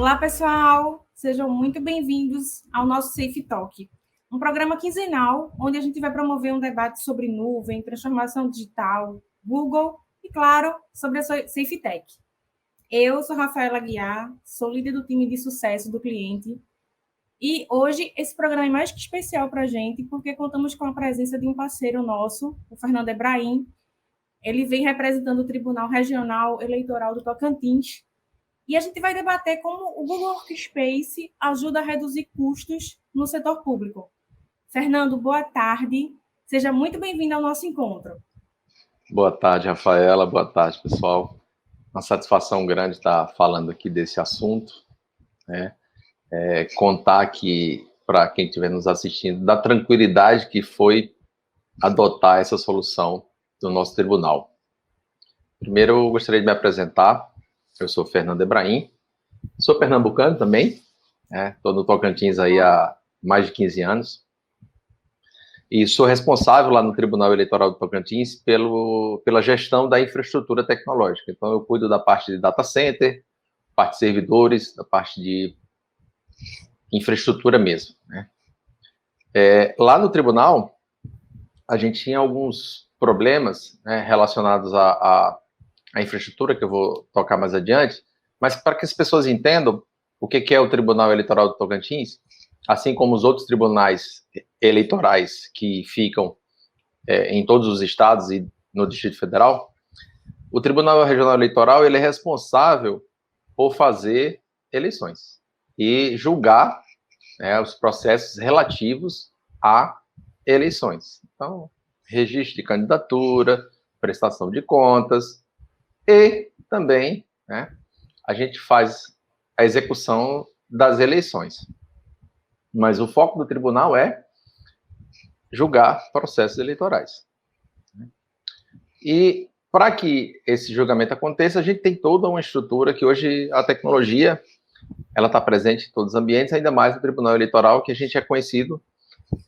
Olá, pessoal! Sejam muito bem-vindos ao nosso Safe Talk, um programa quinzenal onde a gente vai promover um debate sobre nuvem, transformação digital, Google e, claro, sobre a Safe Tech. Eu sou Rafaela Guiar, sou líder do time de sucesso do cliente e hoje esse programa é mais que especial para a gente porque contamos com a presença de um parceiro nosso, o Fernando Ebrahim. Ele vem representando o Tribunal Regional Eleitoral do Tocantins. E a gente vai debater como o Google Workspace ajuda a reduzir custos no setor público. Fernando, boa tarde. Seja muito bem-vindo ao nosso encontro. Boa tarde, Rafaela. Boa tarde, pessoal. Uma satisfação grande estar falando aqui desse assunto, né? Contar aqui para quem estiver nos assistindo da tranquilidade que foi adotar essa solução do nosso tribunal. Primeiro, eu gostaria de me apresentar. Eu sou Fernando Ebrahim, sou pernambucano também, estou no Tocantins aí há mais de 15 anos, e sou responsável lá no Tribunal Eleitoral do Tocantins pela gestão da infraestrutura tecnológica. Então, eu cuido da parte de data center, parte de servidores, da parte de infraestrutura mesmo, né? Lá no tribunal, a gente tinha alguns problemas, né, relacionados à infraestrutura, que eu vou tocar mais adiante, mas para que as pessoas entendam o que é o Tribunal Eleitoral do Tocantins, assim como os outros tribunais eleitorais que ficam em todos os estados e no Distrito Federal, o Tribunal Regional Eleitoral ele é responsável por fazer eleições e julgar, né, os processos relativos a eleições. Então, registro de candidatura, prestação de contas e também, né, a gente faz a execução das eleições. Mas o foco do tribunal é julgar processos eleitorais. E para que esse julgamento aconteça, a gente tem toda uma estrutura que hoje a tecnologia ela está presente em todos os ambientes, ainda mais no Tribunal Eleitoral, que a gente é conhecido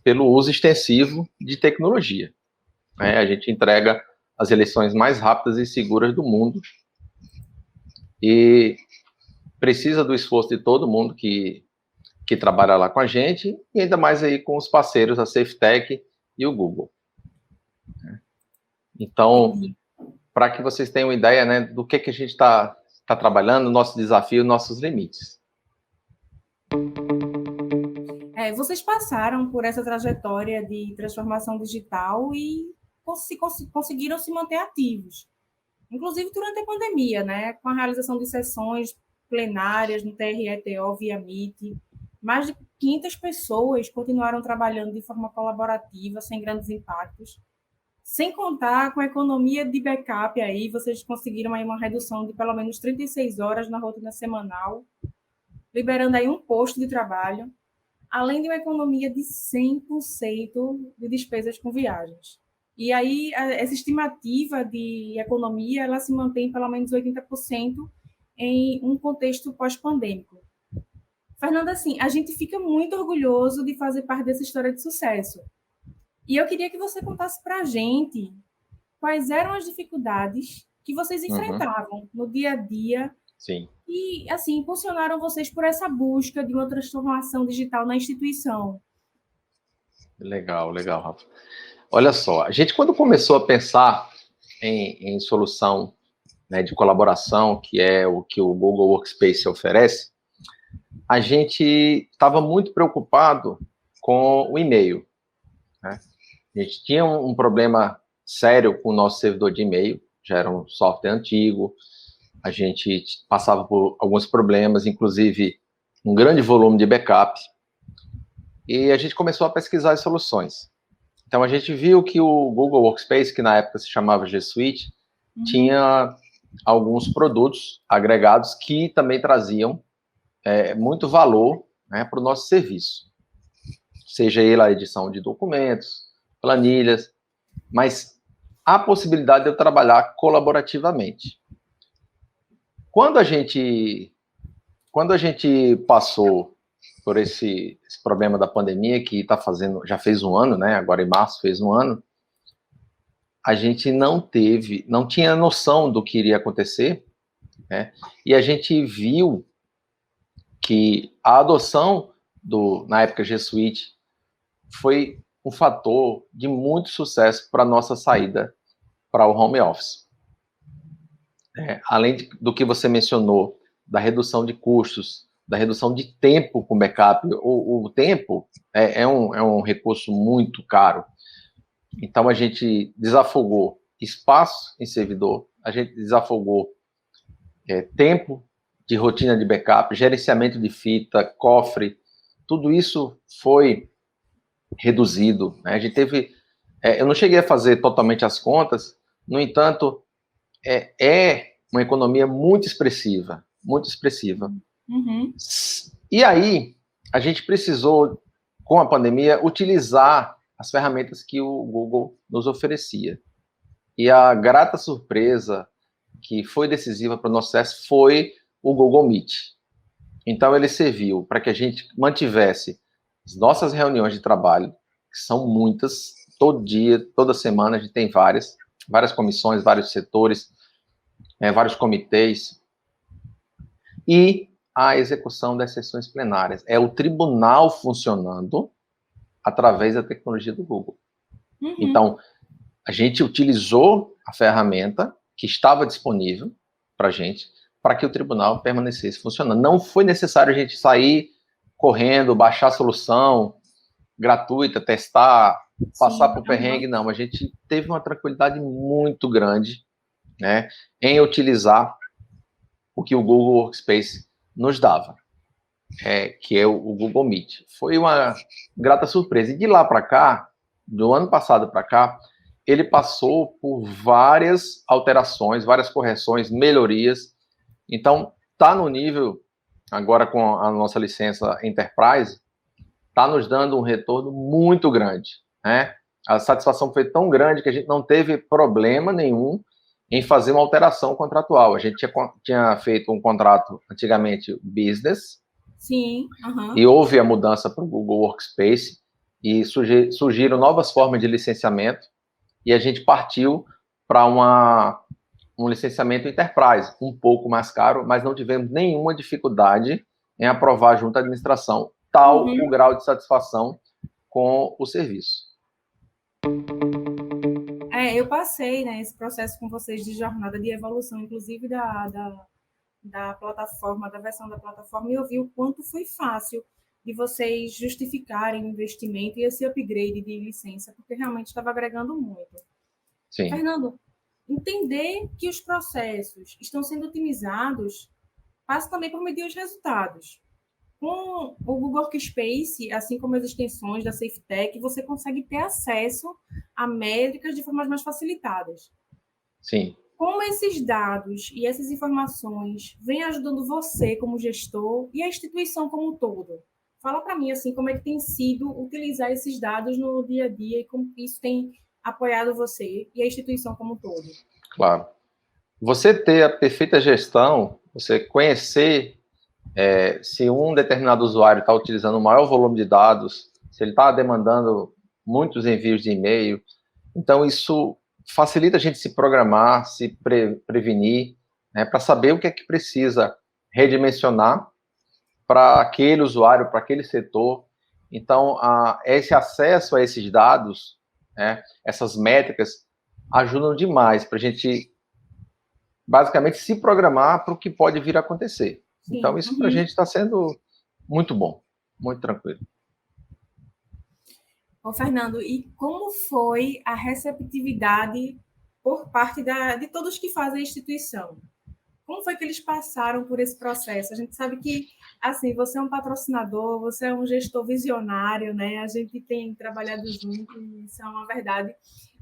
pelo uso extensivo de tecnologia. A gente entrega as eleições mais rápidas e seguras do mundo e precisa do esforço de todo mundo que trabalha lá com a gente, e ainda mais aí com os parceiros, a SafeTech e o Google. Então, para que vocês tenham uma ideia, né, do que a gente está trabalhando, nosso desafio, nossos limites. Vocês passaram por essa trajetória de transformação digital e conseguiram se manter ativos, inclusive durante a pandemia, né, com a realização de sessões plenárias no TRE-TO via Meet. Mais de 500 pessoas continuaram trabalhando de forma colaborativa, sem grandes impactos. Sem contar com a economia de backup aí, vocês conseguiram aí uma redução de pelo menos 36 horas na rotina semanal, liberando aí um posto de trabalho, além de uma economia de 100% de despesas com viagens. E aí, essa estimativa de economia, ela se mantém pelo menos 80% em um contexto pós-pandêmico. Fernanda, assim, a gente fica muito orgulhoso de fazer parte dessa história de sucesso. E eu queria que você contasse para a gente quais eram as dificuldades que vocês enfrentavam no dia a dia. Sim. E, assim, impulsionaram vocês por essa busca de uma transformação digital na instituição. Legal, Rafa. Olha só, a gente quando começou a pensar em solução, né, de colaboração, que é o que o Google Workspace oferece, a gente estava muito preocupado com o e-mail, né? A gente tinha um problema sério com o nosso servidor de e-mail, já era um software antigo, a gente passava por alguns problemas, inclusive um grande volume de backup, e a gente começou a pesquisar as soluções. Então, a gente viu que o Google Workspace, que na época se chamava G Suite, tinha alguns produtos agregados que também traziam muito valor, né, para o nosso serviço. Seja ele a edição de documentos, planilhas, mas a possibilidade de eu trabalhar colaborativamente. Quando a gente passou por esse problema da pandemia, que já fez um ano, né? Agora em março fez um ano, a gente não tinha noção do que iria acontecer, né? E a gente viu que a adoção na época G Suite foi um fator de muito sucesso para a nossa saída para o home office. Além do que você mencionou, da redução de custos, da redução de tempo com backup, o tempo é um recurso muito caro. Então, a gente desafogou espaço em servidor, a gente desafogou tempo de rotina de backup, gerenciamento de fita, cofre, tudo isso foi reduzido. Né? A gente teve... eu não cheguei a fazer totalmente as contas, no entanto, é uma economia muito expressiva, muito expressiva. Uhum. E aí, a gente precisou, com a pandemia, utilizar as ferramentas que o Google nos oferecia. E a grata surpresa que foi decisiva para o nosso sucesso foi o Google Meet. Então, ele serviu para que a gente mantivesse as nossas reuniões de trabalho, que são muitas, todo dia, toda semana, a gente tem várias comissões, vários setores, vários comitês, e a execução das sessões plenárias. É o tribunal funcionando através da tecnologia do Google. Uhum. Então, a gente utilizou a ferramenta que estava disponível para a gente, para que o tribunal permanecesse funcionando. Não foi necessário a gente sair correndo, baixar a solução gratuita, testar, passar por perrengue, não. A gente teve uma tranquilidade muito grande, né, em utilizar o que o Google Workspace nos dava, que é o Google Meet. Foi uma grata surpresa. E de lá para cá, do ano passado para cá, ele passou por várias alterações, várias correções, melhorias. Então, está no nível, agora com a nossa licença Enterprise, está nos dando um retorno muito grande. Né? A satisfação foi tão grande que a gente não teve problema nenhum em fazer uma alteração contratual. A gente tinha feito um contrato antigamente business. Sim. Uhum. E houve a mudança para o Google Workspace e surgiram novas formas de licenciamento e a gente partiu para um licenciamento Enterprise, um pouco mais caro, mas não tivemos nenhuma dificuldade em aprovar junto à administração, tal o grau de satisfação com o serviço. Eu passei, né, esse processo com vocês de jornada de evolução, inclusive da plataforma, da versão da plataforma, e eu vi o quanto foi fácil de vocês justificarem o investimento e esse upgrade de licença, porque realmente estava agregando muito. Sim. Fernando, entender que os processos estão sendo otimizados passa também por medir os resultados. Com o Google Workspace, assim como as extensões da SafeTech, você consegue ter acesso a métricas de formas mais facilitadas. Sim. Como esses dados e essas informações vêm ajudando você como gestor e a instituição como um todo? Fala para mim assim, como é que tem sido utilizar esses dados no dia a dia e como isso tem apoiado você e a instituição como um todo. Claro. Você ter a perfeita gestão, você conhecer se um determinado usuário está utilizando o maior volume de dados, se ele está demandando muitos envios de e-mail, então isso facilita a gente se programar, se prevenir, né, para saber o que é que precisa redimensionar para aquele usuário, para aquele setor. Então, esse acesso a esses dados, né, essas métricas, ajudam demais para a gente, basicamente, se programar para o que pode vir a acontecer. Sim. Então, isso para a gente está sendo muito bom, muito tranquilo. Ô, Fernando, e como foi a receptividade por parte de todos que fazem a instituição? Como foi que eles passaram por esse processo? A gente sabe que, assim, você é um patrocinador, você é um gestor visionário, né? A gente tem trabalhado junto, e isso é uma verdade.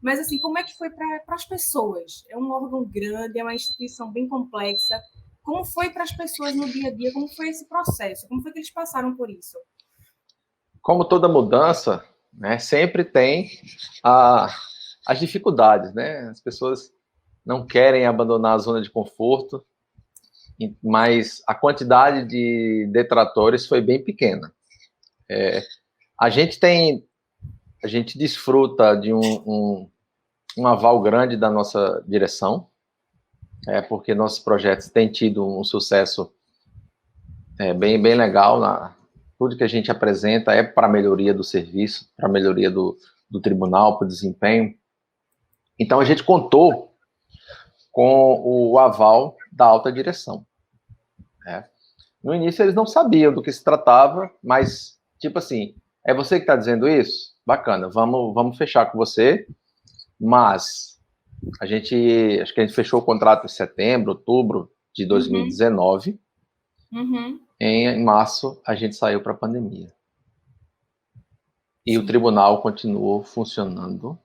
Mas, assim, como é que foi para as pessoas? É um órgão grande, é uma instituição bem complexa. Como foi para as pessoas no dia a dia? Como foi esse processo? Como foi que eles passaram por isso? Como toda mudança, né, sempre tem as dificuldades, né? As pessoas não querem abandonar a zona de conforto, mas a quantidade de detratores foi bem pequena. A gente desfruta de um aval grande da nossa direção, porque nossos projetos têm tido um sucesso É bem legal. Tudo que a gente apresenta é para a melhoria do serviço, para a melhoria do tribunal, para o desempenho. Então, a gente contou com o aval da alta direção. Né? No início, eles não sabiam do que se tratava, mas, tipo assim, é você que está dizendo isso? Bacana, vamos fechar com você, mas acho que a gente fechou o contrato em setembro, outubro de 2019. Em março, a gente saiu para a pandemia. E o tribunal continuou funcionando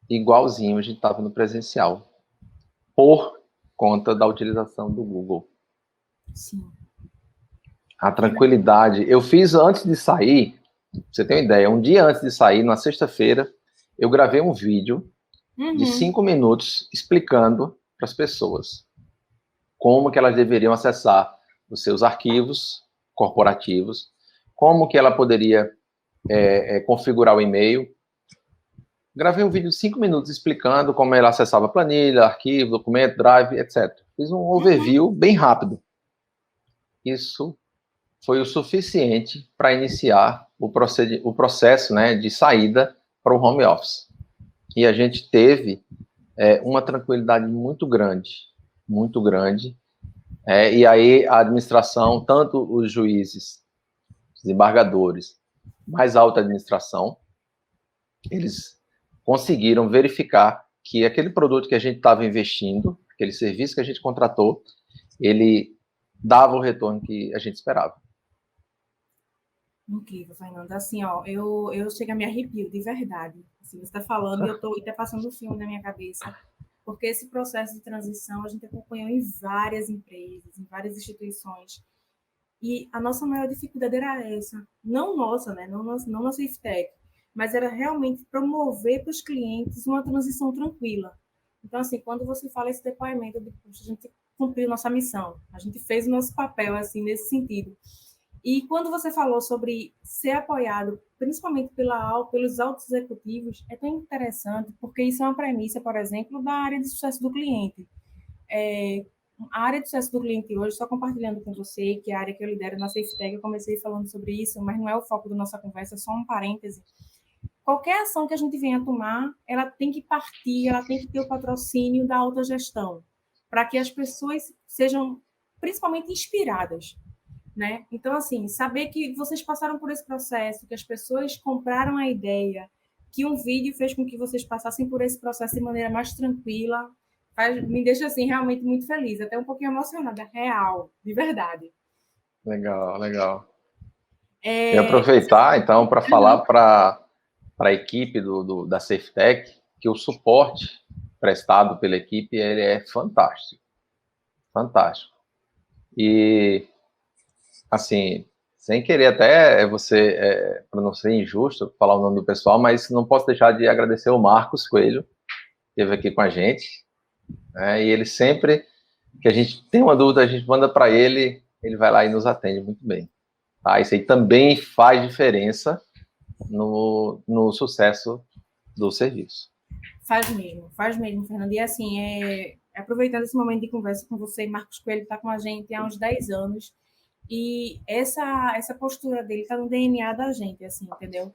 igualzinho a gente estava no presencial, por conta da utilização do Google. Sim. A tranquilidade. Eu fiz antes de sair, pra você ter uma ideia, um dia antes de sair, na sexta-feira, eu gravei um vídeo de 5 minutos explicando para as pessoas como que elas deveriam acessar os seus arquivos corporativos, como que ela poderia configurar o e-mail. Gravei um vídeo de 5 minutos explicando como ela acessava planilha, arquivo, documento, drive, etc. Fiz um overview bem rápido. Isso foi o suficiente para iniciar o processo, né, de saída para o home office. E a gente teve uma tranquilidade muito grande, muito grande. E aí a administração, tanto os juízes, os embargadores, mais alta administração, eles conseguiram verificar que aquele produto que a gente estava investindo, aquele serviço que a gente contratou, ele dava o retorno que a gente esperava. Incrível, Fernanda. Assim, ó, eu chego a me arrepio, de verdade. Assim, você está falando e eu estou até passando um filme na minha cabeça, porque esse processo de transição a gente acompanhou em várias empresas, em várias instituições, e a nossa maior dificuldade era essa. Não nossa, né? Não nossa IFTEC, mas era realmente promover para os clientes uma transição tranquila. Então, assim, quando você fala esse depoimento, a gente cumpriu nossa missão, a gente fez o nosso papel, assim, nesse sentido. E quando você falou sobre ser apoiado, principalmente pelos altos executivos, é tão interessante, porque isso é uma premissa, por exemplo, da área de sucesso do cliente. A área de sucesso do cliente hoje, só compartilhando com você, que é a área que eu lidero na SafeTech, eu comecei falando sobre isso, mas não é o foco da nossa conversa, é só um parêntese. Qualquer ação que a gente venha tomar, ela tem que partir, ela tem que ter o patrocínio da autogestão, para que as pessoas sejam principalmente inspiradas, né? Então, assim, saber que vocês passaram por esse processo, que as pessoas compraram a ideia, que um vídeo fez com que vocês passassem por esse processo de maneira mais tranquila, me deixa, assim, realmente muito feliz, até um pouquinho emocionada, real, de verdade. Legal, legal. E aproveitar, então, para falar para a equipe da SafeTech que o suporte prestado pela equipe ele é fantástico. Fantástico. E, assim, sem querer até para não ser injusto, falar o nome do pessoal, mas não posso deixar de agradecer o Marcos Coelho, que esteve aqui com a gente, né, e ele sempre que a gente tem uma dúvida, a gente manda para ele, ele vai lá e nos atende muito bem. Tá? Isso aí também faz diferença no sucesso do serviço. Faz mesmo, Fernando. E assim, aproveitando esse momento de conversa com você, Marcos Coelho está com a gente há uns 10 anos, e essa postura dele está no DNA da gente, assim, entendeu?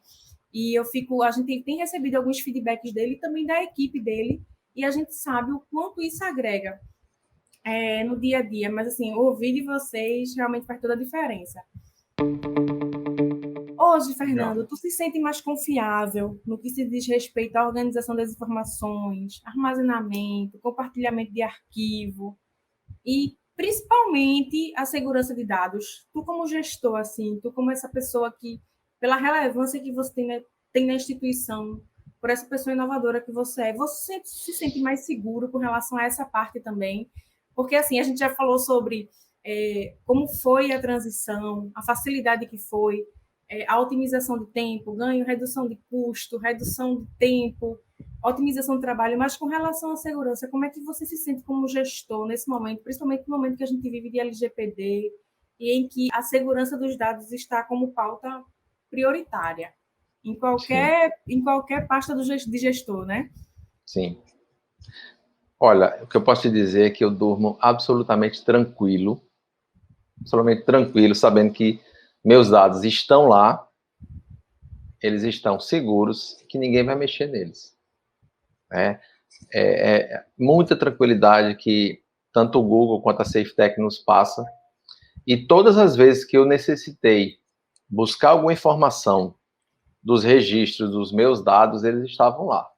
E a gente tem recebido alguns feedbacks dele e também da equipe dele, e a gente sabe o quanto isso agrega no dia a dia, mas assim, ouvir de vocês realmente faz toda a diferença. Hoje, Fernando, tu se sente mais confiável no que se diz respeito à organização das informações, armazenamento, compartilhamento de arquivo e principalmente a segurança de dados? Tu como gestor, assim, tu como essa pessoa que, pela relevância que você tem na instituição, por essa pessoa inovadora que você se sente mais seguro com relação a essa parte também? Porque, assim, a gente já falou sobre como foi a transição, a facilidade que foi, a otimização de tempo, ganho, redução de custo, redução de tempo, otimização do trabalho, mas com relação à segurança, como é que você se sente como gestor nesse momento, principalmente no momento que a gente vive de LGPD e em que a segurança dos dados está como pauta prioritária em qualquer pasta de gestor, né? Sim. Olha, o que eu posso te dizer é que eu durmo absolutamente tranquilo absolutamente tranquilo, sabendo que meus dados estão lá, eles estão seguros, que ninguém vai mexer neles. Né? Muita tranquilidade que tanto o Google quanto a SafeTech nos passa. E todas as vezes que eu necessitei buscar alguma informação dos registros dos meus dados, eles estavam lá.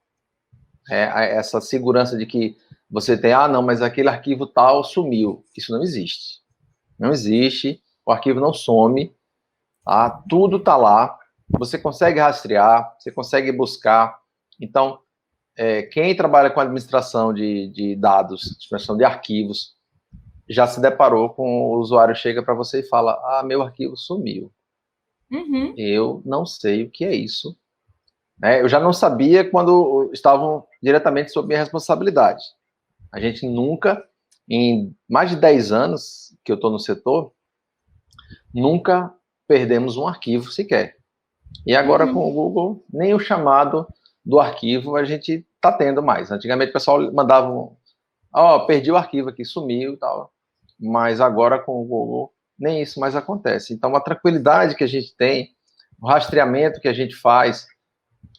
Essa segurança de que você tem, não, mas aquele arquivo tal sumiu. Isso não existe. Não existe, o arquivo não some, tá? Tudo está lá, você consegue rastrear, você consegue buscar. Então, quem trabalha com administração de dados, administração de arquivos, já se deparou com o usuário chega para você e fala, meu arquivo sumiu. Uhum. Eu não sei o que é isso. Eu já não sabia quando estavam diretamente sob minha responsabilidade. A gente nunca, em mais de 10 anos que eu estou no setor, nunca perdemos um arquivo sequer. E agora com o Google, nem o chamado do arquivo a gente está tendo mais. Antigamente o pessoal mandava, perdi o arquivo aqui, sumiu e tal. Mas agora com o Google, nem isso mais acontece. Então, a tranquilidade que a gente tem, o rastreamento que a gente faz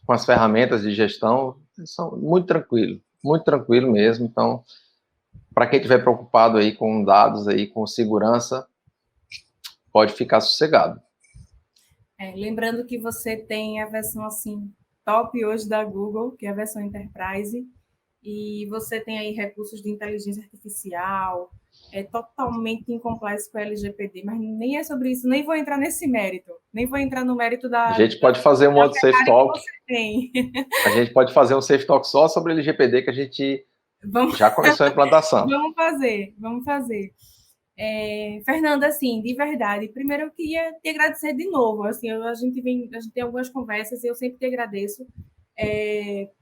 com as ferramentas de gestão, são muito tranquilo mesmo. Então, para quem estiver preocupado aí com dados, aí, com segurança, pode ficar sossegado. Lembrando que você tem a versão assim top hoje da Google, que é a versão Enterprise, e você tem aí recursos de inteligência artificial, totalmente em compliance com a LGPD, mas nem é sobre isso, nem vou entrar nesse mérito, nem vou entrar no mérito da... A gente pode fazer um outro Safe Talk. Que você tem. A gente pode fazer um Safe Talk só sobre LGPD, que a gente já começou a implantação. Vamos fazer. Fernanda, assim, de verdade, primeiro eu queria te agradecer de novo. Assim, a gente tem algumas conversas e eu sempre te agradeço.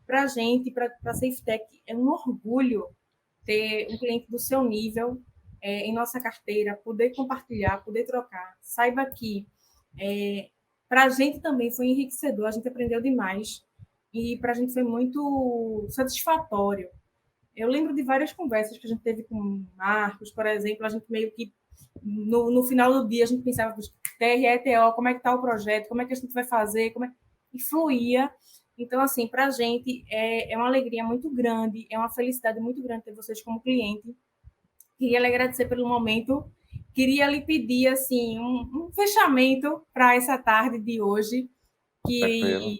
Para a gente, para a SafeTech, é um orgulho ter um cliente do seu nível em nossa carteira, poder compartilhar, poder trocar. Saiba que para a gente também foi enriquecedor, a gente aprendeu demais e para a gente foi muito satisfatório. Eu lembro de várias conversas que a gente teve com o Marcos, por exemplo, a gente meio que, no final do dia, a gente pensava, TRE, como é que está o projeto, como é que a gente vai fazer, e fluía. Então, assim, para a gente é uma alegria muito grande, é uma felicidade muito grande ter vocês como cliente. Queria lhe agradecer pelo momento, queria lhe pedir, assim, um fechamento para essa tarde de hoje, que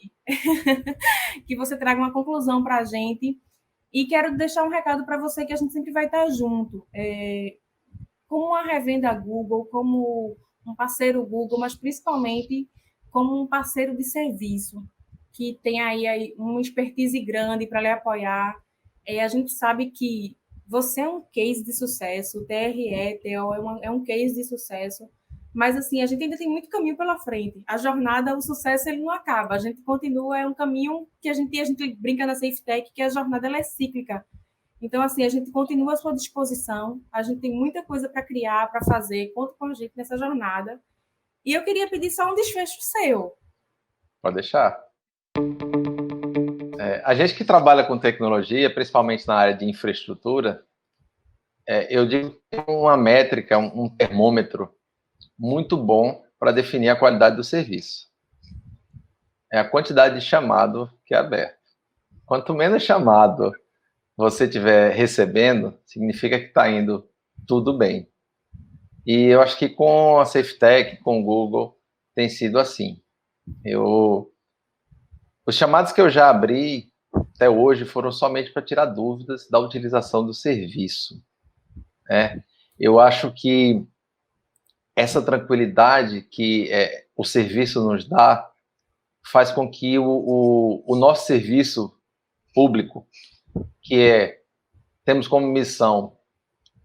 você traga uma conclusão para a gente. E quero deixar um recado para você que a gente sempre vai estar junto. Como uma revenda Google, como um parceiro Google, mas principalmente como um parceiro de serviço, que tem aí uma expertise grande para lhe apoiar. A gente sabe que você é um case de sucesso, o TRE, TO é um case de sucesso, mas assim, a gente ainda tem muito caminho pela frente. A jornada, o sucesso, ele não acaba. A gente continua, é um caminho que a gente brinca na SafeTech, que a jornada ela é cíclica. Então, assim, a gente continua à sua disposição, a gente tem muita coisa para criar, para fazer, conta com a gente nessa jornada. E eu queria pedir só um desfecho seu. Pode deixar. A gente que trabalha com tecnologia, principalmente na área de infraestrutura, eu digo que tem uma métrica, um termômetro muito bom para definir a qualidade do serviço. É a quantidade de chamado que é aberto. Quanto menos chamado você estiver recebendo, significa que está indo tudo bem. E eu acho que com a SafeTech, com o Google, tem sido assim. Os chamados que eu já abri até hoje foram somente para tirar dúvidas da utilização do serviço. Eu acho que essa tranquilidade que o serviço nos dá faz com que o nosso serviço público, que temos como missão,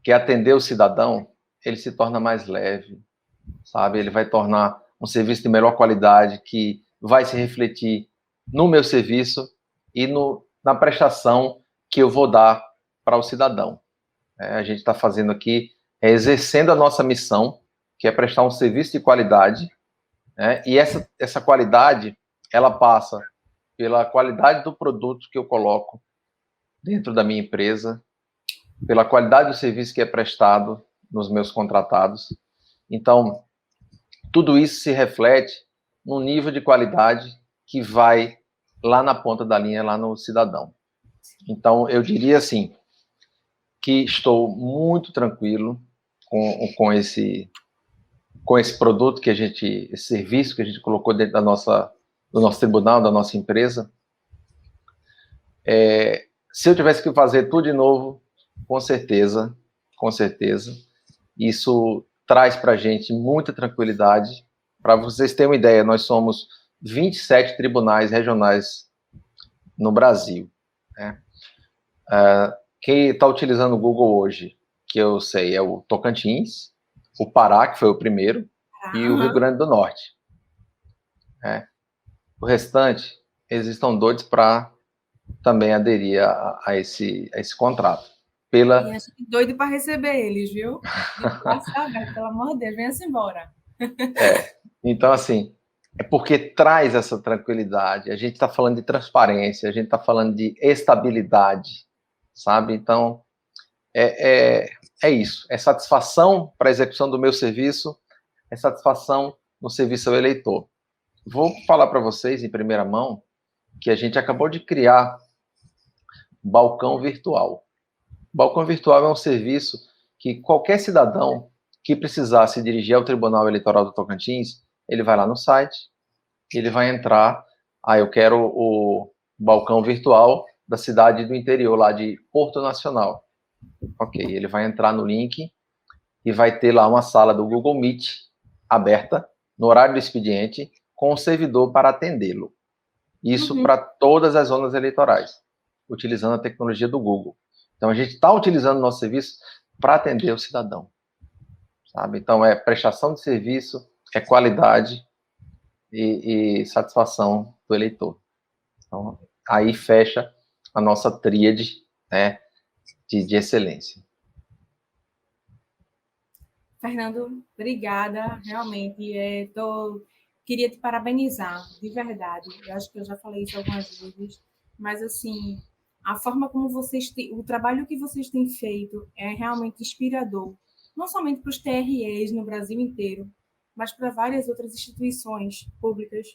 que é atender o cidadão, ele se torna mais leve, sabe? Ele vai tornar um serviço de melhor qualidade, que vai se refletir no meu serviço e na prestação que eu vou dar para o cidadão. A gente está fazendo aqui, exercendo a nossa missão, que é prestar um serviço de qualidade, e essa qualidade, ela passa pela qualidade do produto que eu coloco dentro da minha empresa, pela qualidade do serviço que é prestado nos meus contratados, Então, tudo isso se reflete no nível de qualidade que vai lá na ponta da linha, lá no cidadão. Então, eu diria assim, que estou muito tranquilo com esse produto que esse serviço que a gente colocou dentro do nosso tribunal, da nossa empresa. Se eu tivesse que fazer tudo de novo, com certeza, isso traz para a gente muita tranquilidade. Para vocês terem uma ideia, nós somos 27 tribunais regionais no Brasil, né? Quem está utilizando o Google hoje, que eu sei, é o Tocantins, o Pará, que foi o primeiro, e o Rio Grande do Norte. O restante, eles estão doidos para também aderir a esse contrato. E a gente doido para receber eles, viu? Pelo amor de Deus, venha-se embora. Então, assim, é porque traz essa tranquilidade. A gente está falando de transparência, a gente está falando de estabilidade, sabe? Então, é isso. É satisfação para a execução do meu serviço, é satisfação no serviço ao eleitor. Vou falar para vocês, em primeira mão, que a gente acabou de criar balcão virtual. Balcão virtual é um serviço que qualquer cidadão que precisar se dirigir ao Tribunal Eleitoral do Tocantins, ele vai lá no site, ele vai entrar, eu quero o balcão virtual da cidade do interior, lá de Porto Nacional. Ok, ele vai entrar no link e vai ter lá uma sala do Google Meet aberta, no horário do expediente, com o servidor para atendê-lo. Isso para todas as zonas eleitorais, utilizando a tecnologia do Google. Então, a gente está utilizando o nosso serviço para atender o cidadão, sabe? Então, é prestação de serviço, é qualidade e satisfação do eleitor. Então, aí fecha a nossa tríade, né, de excelência. Fernando, obrigada, realmente. Queria te parabenizar, de verdade. Eu acho que eu já falei isso algumas vezes, mas assim, a forma como o trabalho que vocês têm feito é realmente inspirador, não somente para os TREs no Brasil inteiro, mas para várias outras instituições públicas.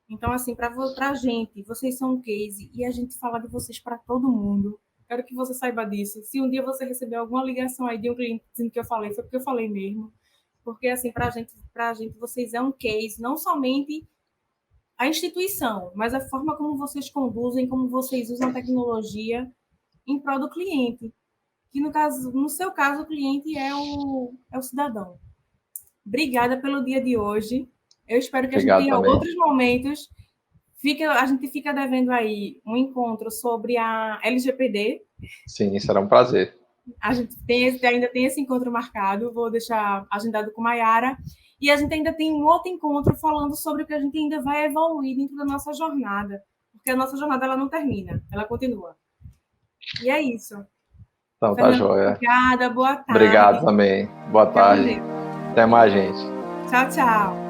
Então, assim, para a gente, vocês são um case e a gente fala de vocês para todo mundo. Quero que você saiba disso. Se um dia você receber alguma ligação aí de um cliente dizendo que eu falei, foi porque eu falei mesmo. Porque, assim, para a gente, vocês é um case, não somente a instituição, mas a forma como vocês conduzem, como vocês usam a tecnologia em prol do cliente. Que, no seu caso, o cliente é o cidadão. Obrigada pelo dia de hoje. Eu espero que Obrigado a gente tenha também. outros momentos. A gente fica devendo aí um encontro sobre a LGPD. Sim, será um prazer. A gente ainda tem esse encontro marcado, vou deixar agendado com a Mayara. E a gente ainda tem um outro encontro falando sobre o que a gente ainda vai evoluir dentro da nossa jornada. Porque a nossa jornada ela não termina, ela continua. E é isso. Então, Fernando, tá joia. Obrigada, boa tarde. Obrigado também. Boa tarde. Até mais, gente. Tchau, tchau.